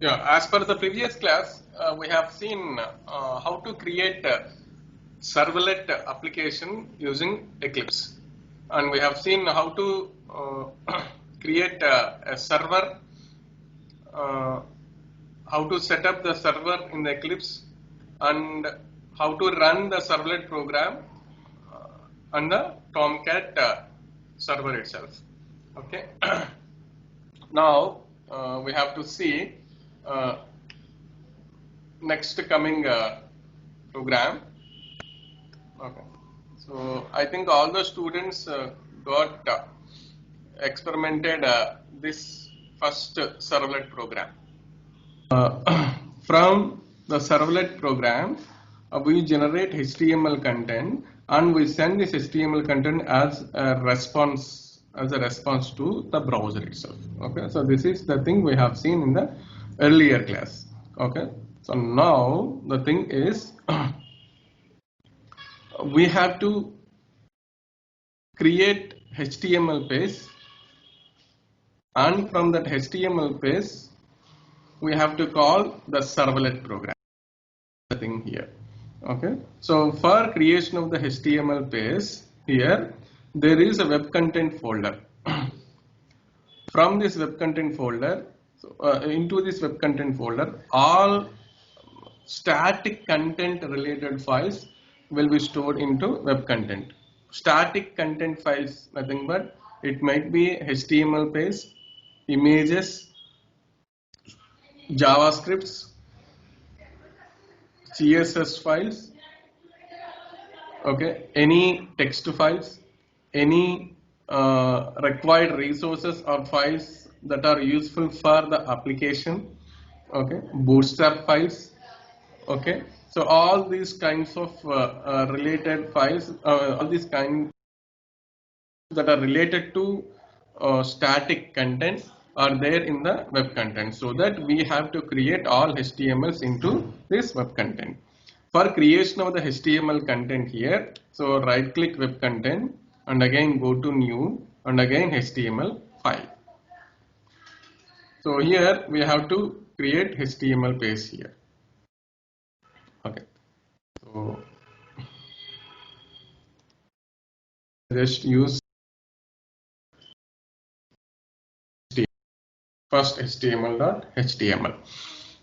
Yeah, as per the previous class, we have seen how to create a servlet application using Eclipse, and we have seen how to create a server, uh, how to set up the server in the Eclipse, and how to run the servlet program on the Tomcat server itself. Okay. Now we have to see uh, next coming program. Okay, so I think all the students got experimented this first servlet program. From the servlet program, we generate HTML content and we send this HTML content as a response to the browser itself. Okay, so this is the thing we have seen in the earlier class. Okay, so now the thing is we have to create HTML page, and from that HTML page we have to call the servlet program. The thing here. Okay, so for creation of the HTML page, here there is a web content folder. From this web content folder, into this web content folder, all static content related files will be stored into web content. Static content files, nothing but it might be HTML page, images, JavaScripts, CSS files, okay, any text files, any required resources or files that are useful for the application, okay, bootstrap files, okay. So all these kinds of related files, all these kinds that are related to static content are there in the web content, so that we have to create all HTMLs into this web content. For creation of the HTML content here, so right click web content and again go to new and again HTML file. So here we have to create HTML page here. Okay, so just use first HTML.html.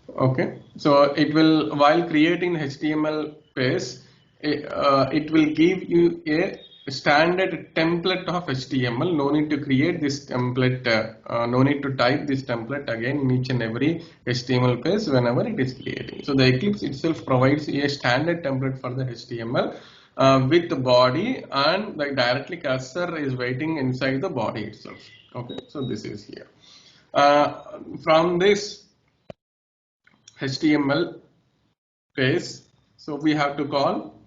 Okay, so it will, while creating HTML page, it will give you a standard template of HTML. No need to create this template, no need to type this template again in each and every HTML page whenever it is creating. So the Eclipse itself provides a standard template for the HTML with the body, and the directly cursor is waiting inside the body itself. Okay, so this is here. From this HTML page, so we have to call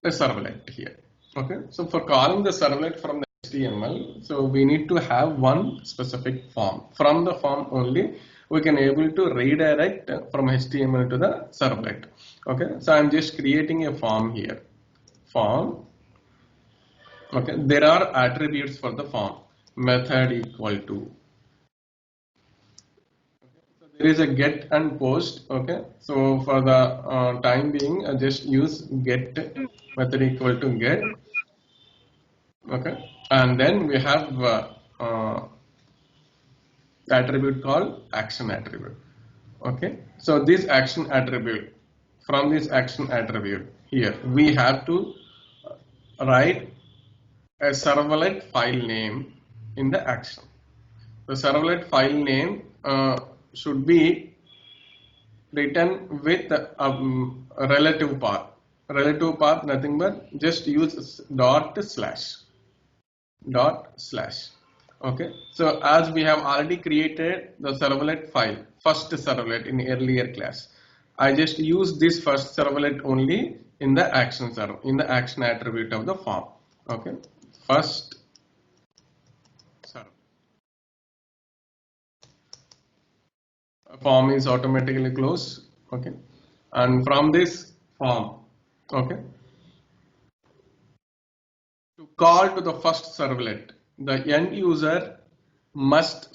a servlet here. Okay, so for calling the servlet from the HTML, so we need to have one specific form. From the form only we can able to redirect from HTML to the servlet. Okay, so I'm just creating a form here. Form. Okay, there are attributes for the form. Method equal to. There is a get and post. Okay, so for the time being, just use get method equal to get. Okay, and then we have attribute called action attribute. Okay, so this action attribute, from this action attribute here we have to write a servlet file name in the action. The servlet file name should be written with a relative path. Relative path, nothing but just use dot slash. Okay, so as we have already created the servlet file, first servlet in earlier class, I just use this first servlet only in the action server, in the action attribute of the form. Okay, first server. Form is automatically closed. Okay, and from this form, okay, to call to the first servlet, the end user must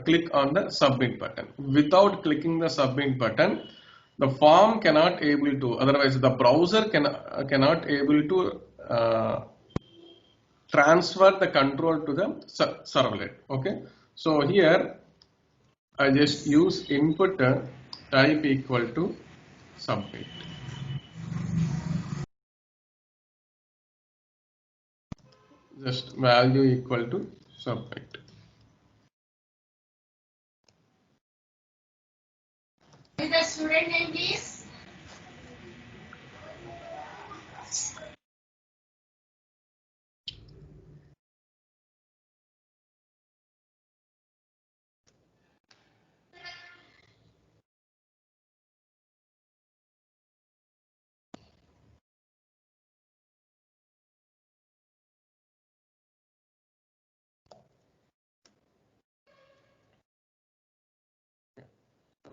click on the submit button. Without clicking the submit button, the form cannot able to, otherwise the browser cannot able to transfer the control to the servlet. Okay, so here I just use input type equal to submit. Just value equal to submit. The student name is?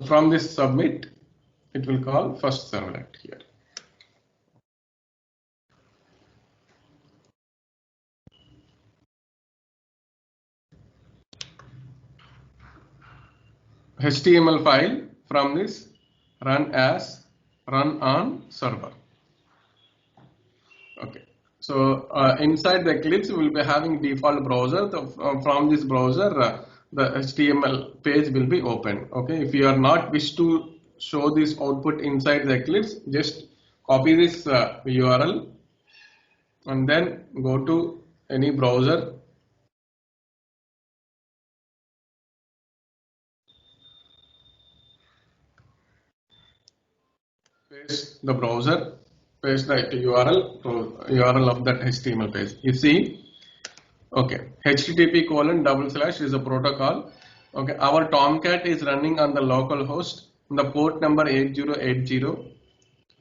From this submit, it will call first servlet here. HTML file from this run on server. Okay, so inside the Eclipse we will be having default browser. From this browser, the HTML page will be open. Okay, if you are not wish to show this output inside the Eclipse, just copy this URL and then go to any browser. Paste the browser, paste the URL of that HTML page. You see, okay, http:// is a protocol. Okay, our Tomcat is running on the local host, the port number 8080.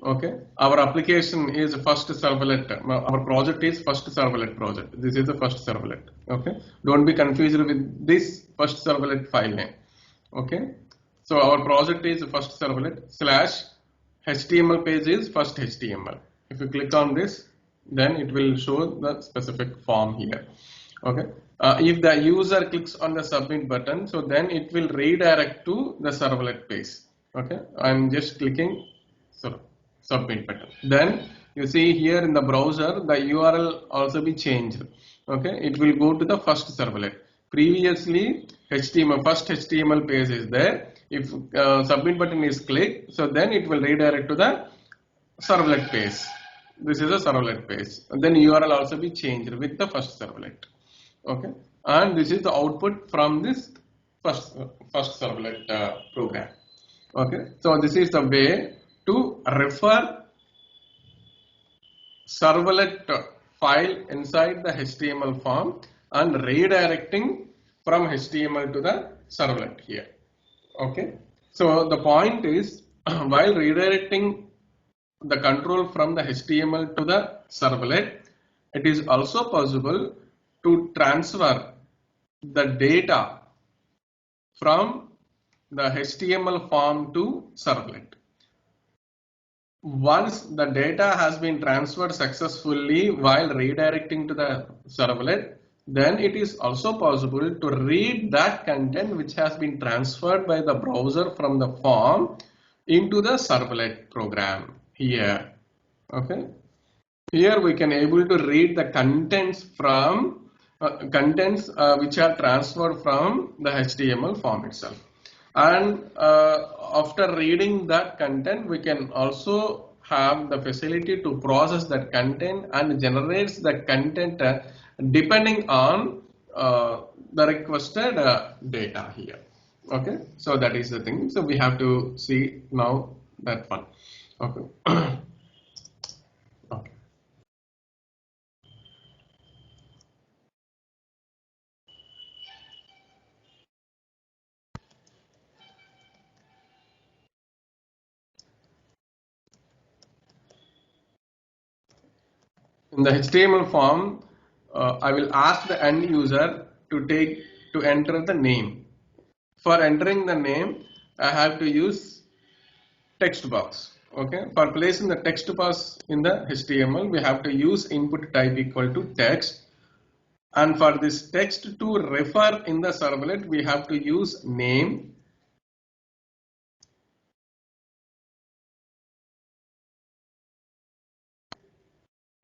Okay, our application is first servlet. Our project is first servlet project. This is the first servlet. Okay, don't be confused with this first servlet file name. Okay, so our project is first servlet / HTML page is first HTML. If you click on this, then it will show the specific form here. Okay. If the user clicks on the submit button, so then it will redirect to the servlet page. Okay. I'm just clicking submit button. Then you see here in the browser, the URL also be changed. Okay. It will go to the first servlet. Previously, first HTML page is there. If submit button is clicked, so then it will redirect to the servlet page. This is a servlet page. And then URL also be changed with the first servlet. Okay, and this is the output from this first servlet program. Okay, so this is the way to refer servlet file inside the HTML form and redirecting from HTML to the servlet here. Okay, so the point is while redirecting the control from the HTML to the servlet, it is also possible to transfer the data from the HTML form to servlet. Once the data has been transferred successfully while redirecting to the servlet, then it is also possible to read that content which has been transferred by the browser from the form into the servlet program here. Okay, here we can able to read the contents from which are transferred from the HTML form itself, and after reading that content, we can also have the facility to process that content and generates the content depending on the requested data here. Okay, so that is the thing. So we have to see now that one. Okay. Okay. In the HTML form, I will ask the end user to enter the name. For entering the name, I have to use text box. Okay, for placing the text box in the HTML, we have to use input type equal to text, And for this text to refer in the servlet, we have to use name.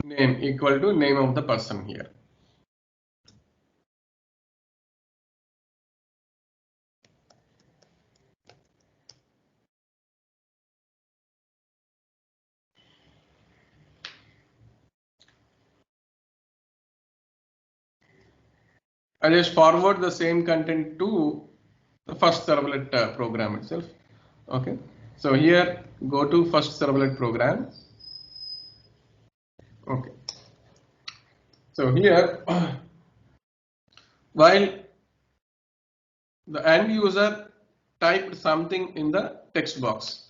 Name equal to name of the person here. I just forward the same content to the first servlet program itself. Okay, so here go to first servlet program. Okay, so here while the end user typed something in the text box,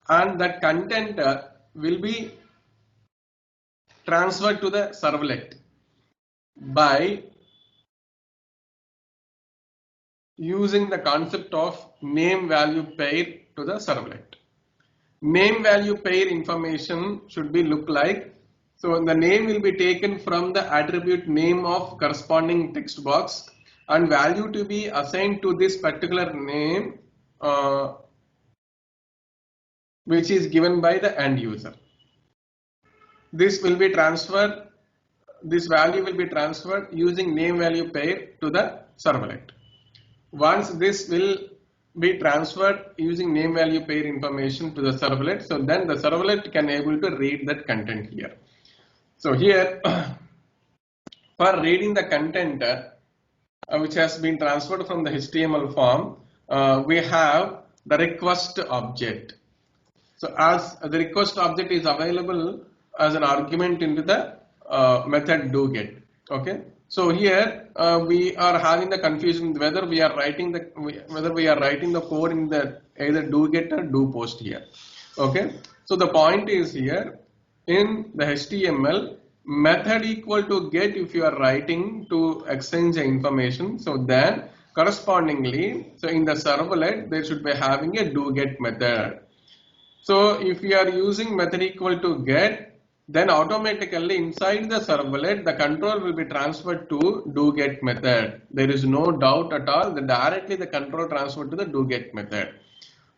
and that content will be transferred to the servlet by using the concept of name value pair to the servlet. Name value pair information should be look like, so the name will be taken from the attribute name of corresponding text box, and value to be assigned to this particular name which is given by the end user. This will be transferred, this value will be transferred using name value pair to the servlet. Once this will be transferred using name value pair information to the servlet, so then the servlet can able to read that content here. So here for reading the content which has been transferred from the HTML form, we have the request object. So as the request object is available as an argument into the method doGet. Okay, so here we are having the confusion whether we are writing the code in the either doGet or doPost here. Okay, so the point is here in the HTML, method equal to get if you are writing to exchange the information, so then correspondingly, so in the servlet there should be having a doGet method. So if we are using method equal to get, then automatically inside the servlet the control will be transferred to doGet method. There is no doubt at all that directly the control transferred to the doGet method.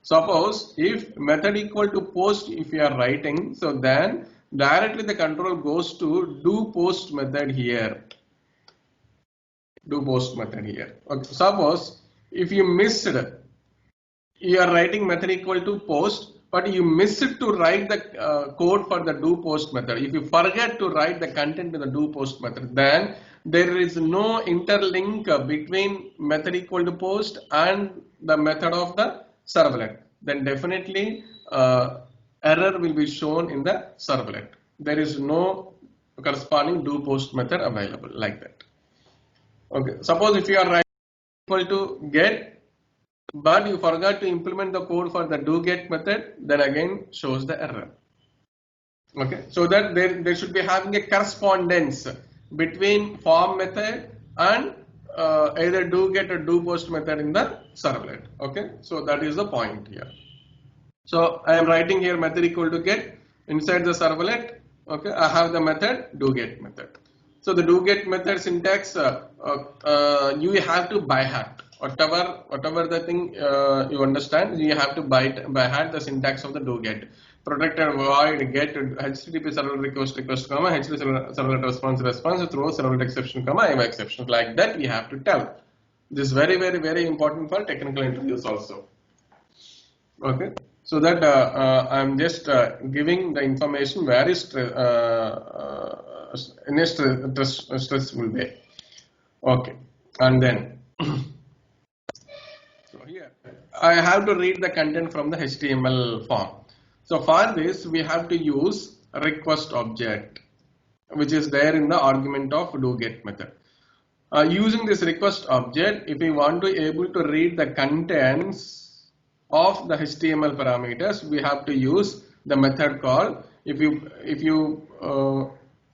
Suppose if method equal to post if you are writing, so then directly the control goes to doPost method here. doPost method here. Okay. Suppose if you missed, you are writing method equal to post, but you missed to write the code for the doPost method. If you forget to write the content in the doPost method, then there is no interlink between method equal to post and the method of the servlet. Then definitely error will be shown in the servlet. There is no corresponding doPost method available like that. Okay. Suppose if you are writing equal to get, but you forgot to implement the code for the doGet method, then again shows the error. Okay, so that there should be having a correspondence between form method and either doGet or doPost method in the servlet. Okay, so that is the point here. So I am writing here method equal to get inside the servlet. Okay, I have the method doGet method. So the doGet method syntax you have to by heart. Whatever the thing you understand, you have to by heart the syntax of the doGet. Protected void get HTTP server request comma HTTP server response throw servlet exception comma eval exception, like that we have to tell. This is very important for technical interviews also. Okay, so that I am just giving the information where is in a stressful way. Okay, and then so here I have to read the content from the HTML form. So for this we have to use a request object which is there in the argument of doGet method. Using this request object, if we want to able to read the contents of the HTML parameters, we have to use the method call. If you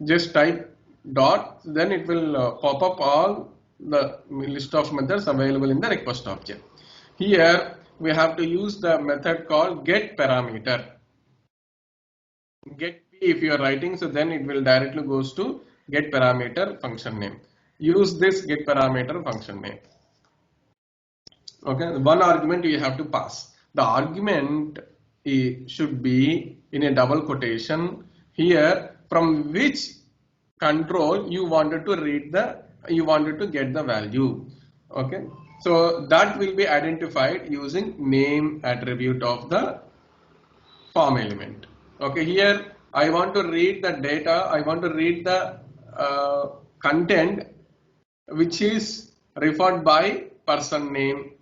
just type dot, then it will pop up all the list of methods available in the request object. Here we have to use the method called get parameter. Get p if you are writing, so then it will directly goes to get parameter function name. Use this get parameter function name. Okay, one argument you have to pass. The argument should be in a double quotation here, from which control you wanted to get the value. Okay, so that will be identified using name attribute of the form element. Okay, here I want to read the data, I want to read the content which is referred by person name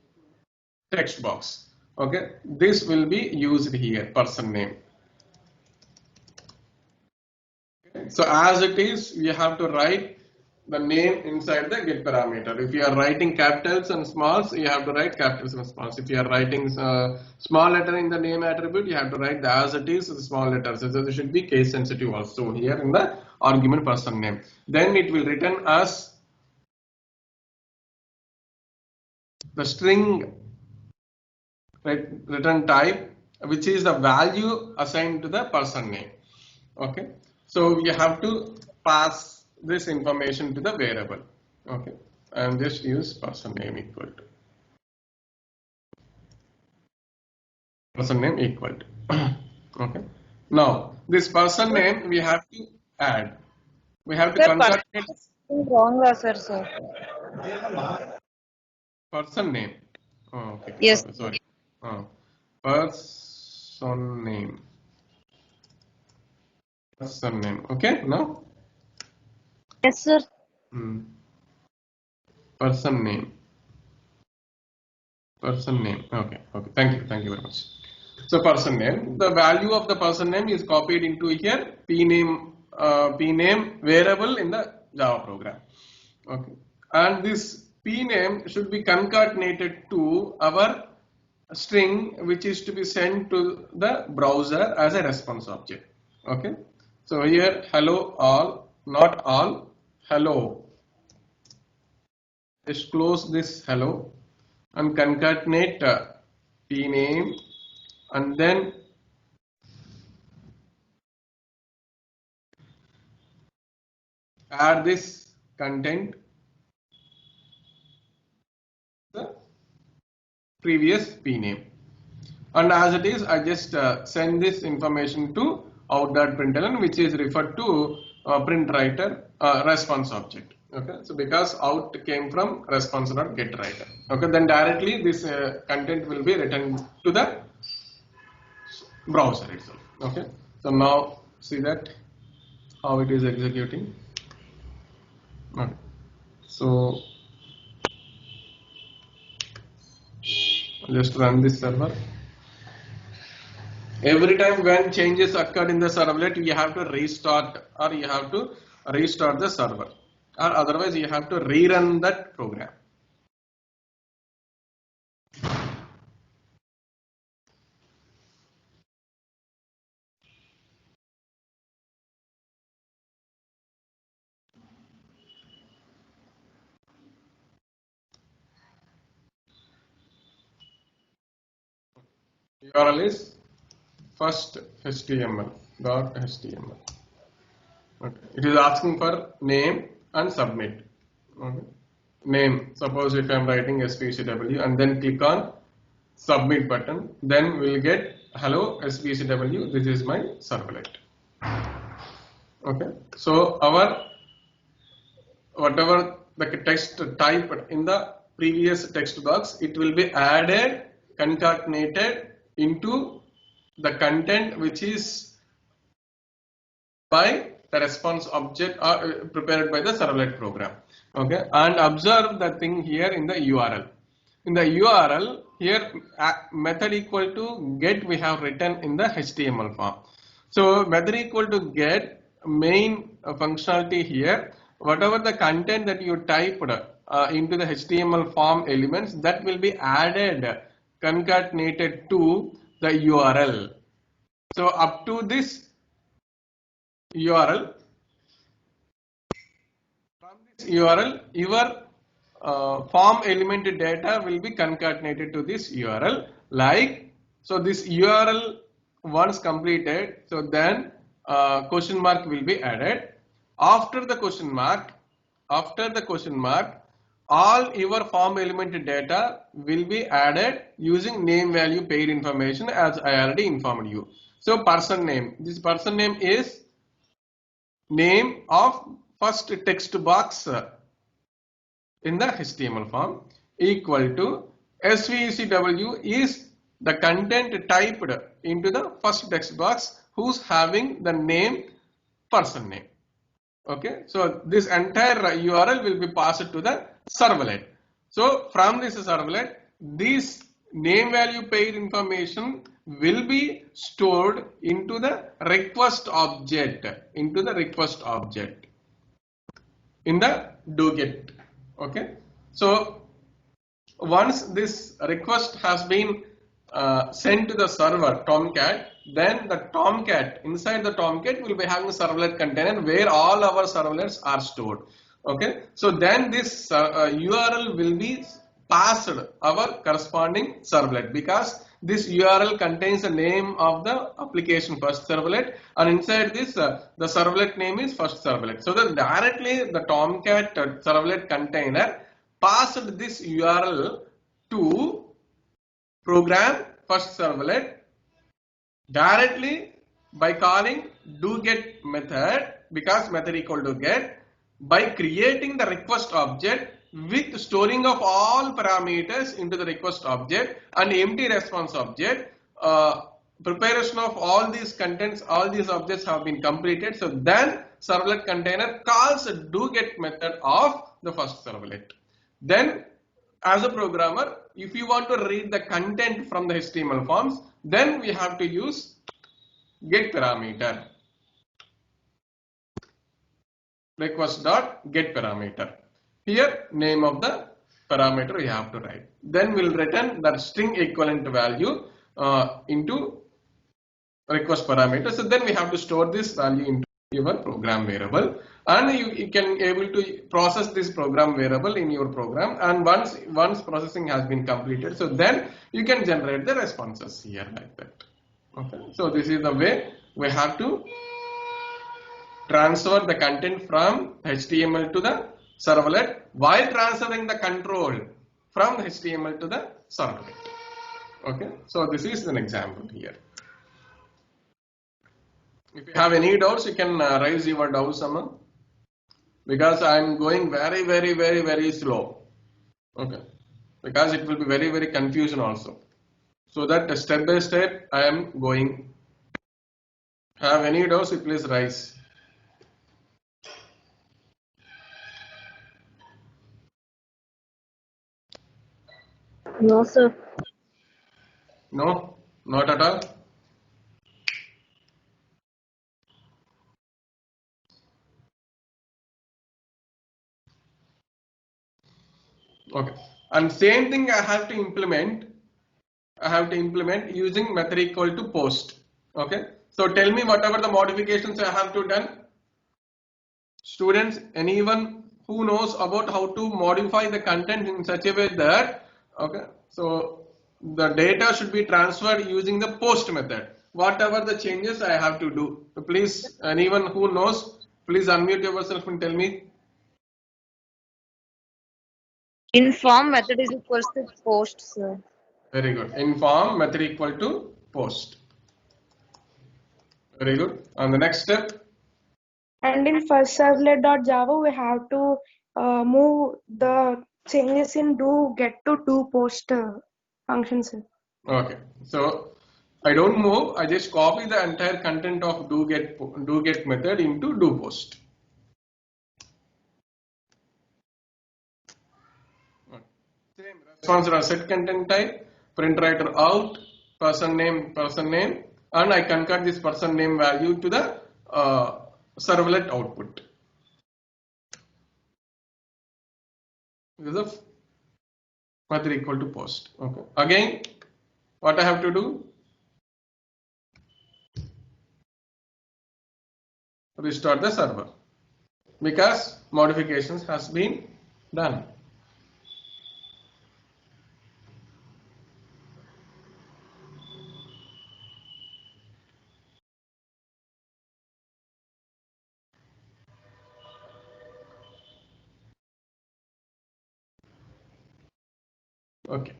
text box. Okay, this will be used here, person name. Okay. So as it is, you have to write the name inside the get parameter. If you are writing capitals and smalls, you have to write capitals and smalls. If you are writing small letter in the name attribute, you have to write the as it is the small letters. So there should be case sensitive also here in the argument person name. Then it will return as the string return type, which is the value assigned to the person name. Okay, so you have to pass this information to the variable. Okay, and just use person name equal to person name equal to. Okay, now this person name we have to add. We have to concatenate wrong answer, sir. person name. Oh, okay. Yes. Sorry. Person name. Person name. Okay. Now. Yes, sir. Person name. Person name. Okay. Okay. Thank you. Thank you very much. So person name. The value of the person name is copied into here. Pname variable in the Java program. Okay. And this pname should be concatenated to our string, which is to be sent to the browser as a response object. Okay. So here hello all, not all, hello. Just close this hello and concatenate pname and then add this content the previous pname, and as it is I just send this information to out.println, which is referred to print writer response object. Okay, so because out came from response.get writer. Okay, then directly this content will be written to the browser itself. Okay, so now see that how it is executing. Okay, so just run this server. Every time when changes occurred in the servlet, you have to restart the server, or otherwise you have to rerun that program. URL is first html.html. Okay. It is asking for name and submit. Okay. Name, suppose if I am writing SPCW and then click on submit button, then we'll get hello SPCW, this is my servlet. Okay, so our whatever the text type in the previous text box, it will be added, concatenated into the content which is by the response object prepared by the servlet program. Okay, and observe the thing here in the URL. In the URL here, method equal to get we have written in the HTML form. So method equal to get main functionality here. Whatever the content that you typed into the HTML form elements, that will be added, concatenated to the URL. So up to this URL, from this URL, your form element data will be concatenated to this URL. Like, so this URL once completed, so then question mark will be added. After the question mark, all your form element data will be added using name value pair information as I already informed you. So person name, this person name is name of first text box in the HTML form equal to SVCW is the content typed into the first text box who's having the name person name. Okay, so this entire URL will be passed to the servlet. So from this servlet, this name value pair information will be stored into the request object, in the doGet. Okay, so once this request has been sent to the server Tomcat, then the Tomcat, inside the Tomcat will be having a servlet container where all our servlets are stored. Okay, so then this URL will be passed our corresponding servlet, because this URL contains the name of the application first servlet, and inside this the servlet name is first servlet. So that directly the Tomcat servlet container passed this URL to program first servlet directly by calling doGet method, because method equal to get, by creating the request object with storing of all parameters into the request object and empty response object. Preparation of all these contents, all these objects have been completed. So then servlet container calls a doGet method of the first servlet. Then as a programmer, if you want to read the content from the HTML forms, then we have to use get parameter, request.get parameter. Here name of the parameter we have to write. Then we'll return that string equivalent value into request parameter. So then we have to store this value into your program variable, and you can able to process this program variable in your program, and once processing has been completed, so then you can generate the responses here like that. Okay, so this is the way we have to transfer the content from HTML to the servlet while transferring the control from HTML to the servlet. Okay, so this is an example here. If you have any doubts, you can raise your doubts, Amma, because I am going very slow. Okay, because it will be very confusion also. So that step by step I am going. Have any doubts, you please raise. No, sir. No, not at all. Okay, and same thing I have to implement using method equal to post. Okay, so tell me whatever the modifications I have to done. Students, anyone who knows about how to modify the content in such a way that, okay, so the data should be transferred using the post method. Whatever the changes I have to do. So please, anyone who knows, please unmute yourself and tell me. Inform method is equals to post, sir. Very good. Inform method equal to post. Very good. On the next step. And in first servlet.java, we have to move the changes in do get to do post functions. Okay. So I don't move. I just copy the entire content of do get method into do post. Same response or set content type, print writer out, person name, and I convert this person name value to the servlet output. This is method equal to post. Okay. Again, what I have to do? Restart the server, because modifications has been done. Okay.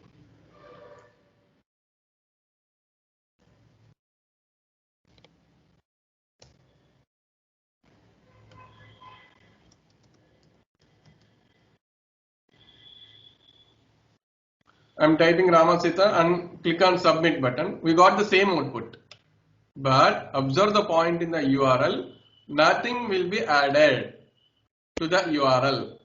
I'm typing Ramasita and click on submit button. We got the same output. But observe the point in the URL. Nothing will be added to the URL.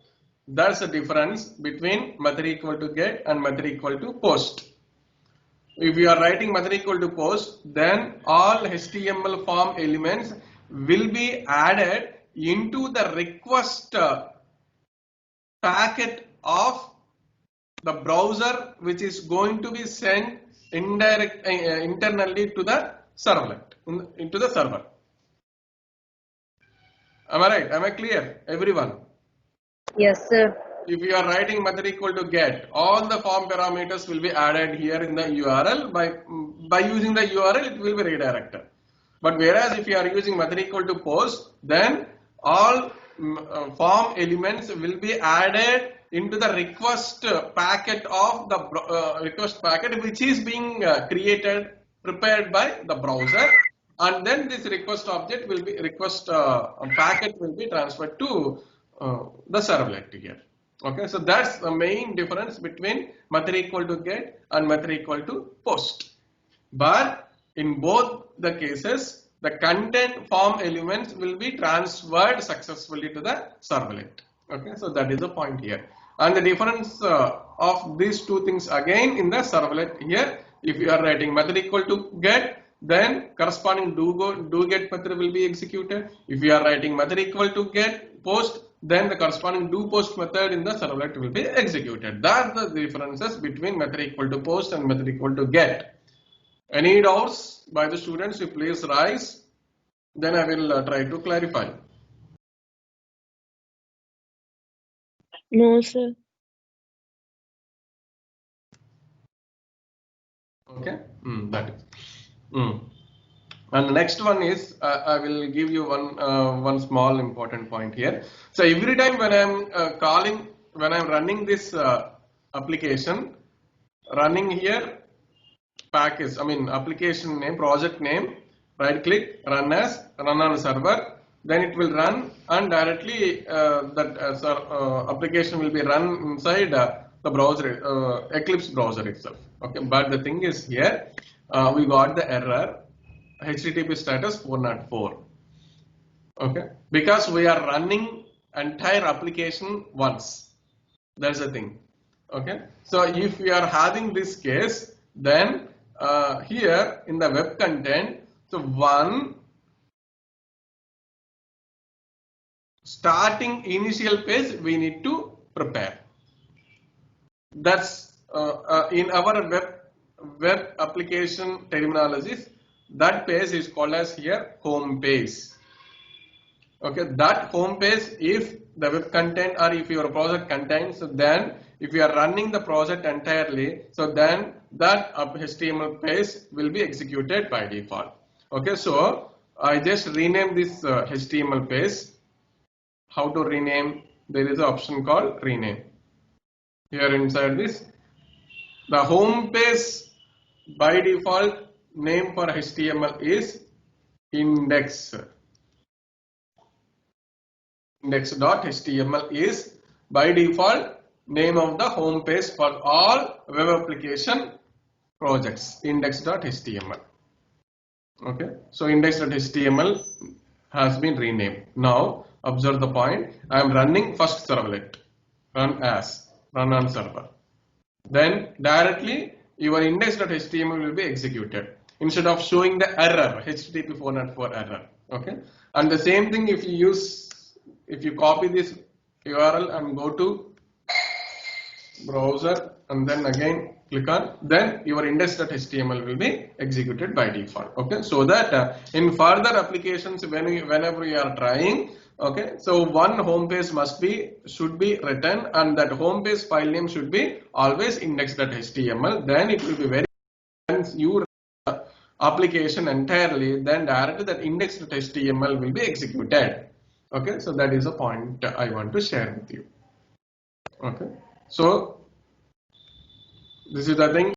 That's the difference between method equal to get and method equal to post. If you are writing method equal to post, then all HTML form elements will be added into the request packet of the browser, which is going to be sent internally to the servlet, into the server. Am I right? Am I clear, everyone? Yes, sir. If you are writing method equal to get, all the form parameters will be added here in the URL. By using the URL, it will be redirected. But whereas if you are using method equal to post, then all form elements will be added into the request packet of the request packet, which is being prepared by the browser, and then this request object will be packet will be transferred to the servlet here. Okay, so that's the main difference between method equal to get and method equal to post. But in both the cases, the content form elements will be transferred successfully to the servlet. Okay, so that is the point here. And the difference of these two things again in the servlet here, if you are writing method equal to get, then corresponding do get method will be executed. If you are writing method equal to get post, then the corresponding do post method in the servlet will be executed. That's the differences between method equal to post and method equal to get. Any doubts by the students? You please rise. Then I will try to clarify. No, sir. Okay, that is. And the next one is I will give you one small important point here. So every time when I'm running this application, running here package, application name, project name, right click, run on server, then it will run and directly that application will be run inside the browser, Eclipse browser itself. Okay, but the thing is here we got the error HTTP status 404. Okay, because we are running entire application once. That's the thing. Okay, so if we are having this case, then here in the web content, so one starting initial page we need to prepare. That's in our web application terminologies, that page is called as here home page. Okay, that home page, if the web content or if your project contains, so then if you are running the project entirely, so then that HTML page will be executed by default. Okay, so I just rename this HTML page. How to rename? There is an option called rename. Here inside this, the home page by default name for HTML is index. Index.html is by default name of the home page for all web application projects. Index.html. Okay, so index.html has been renamed. Now observe the point. I am running first servlet. Run on server. Then directly your index.html will be executed instead of showing the error HTTP 404 error. Okay, and the same thing if you copy this URL and go to browser and then again click on, then your index.html will be executed by default. Okay, so that in further applications whenever you are trying, okay, so one home page should be written and that home page file name should be always index.html. Then it will be very, once you application entirely, then directly that index.html will be executed. Okay, so that is a point I want to share with you. Okay, so This is the thing.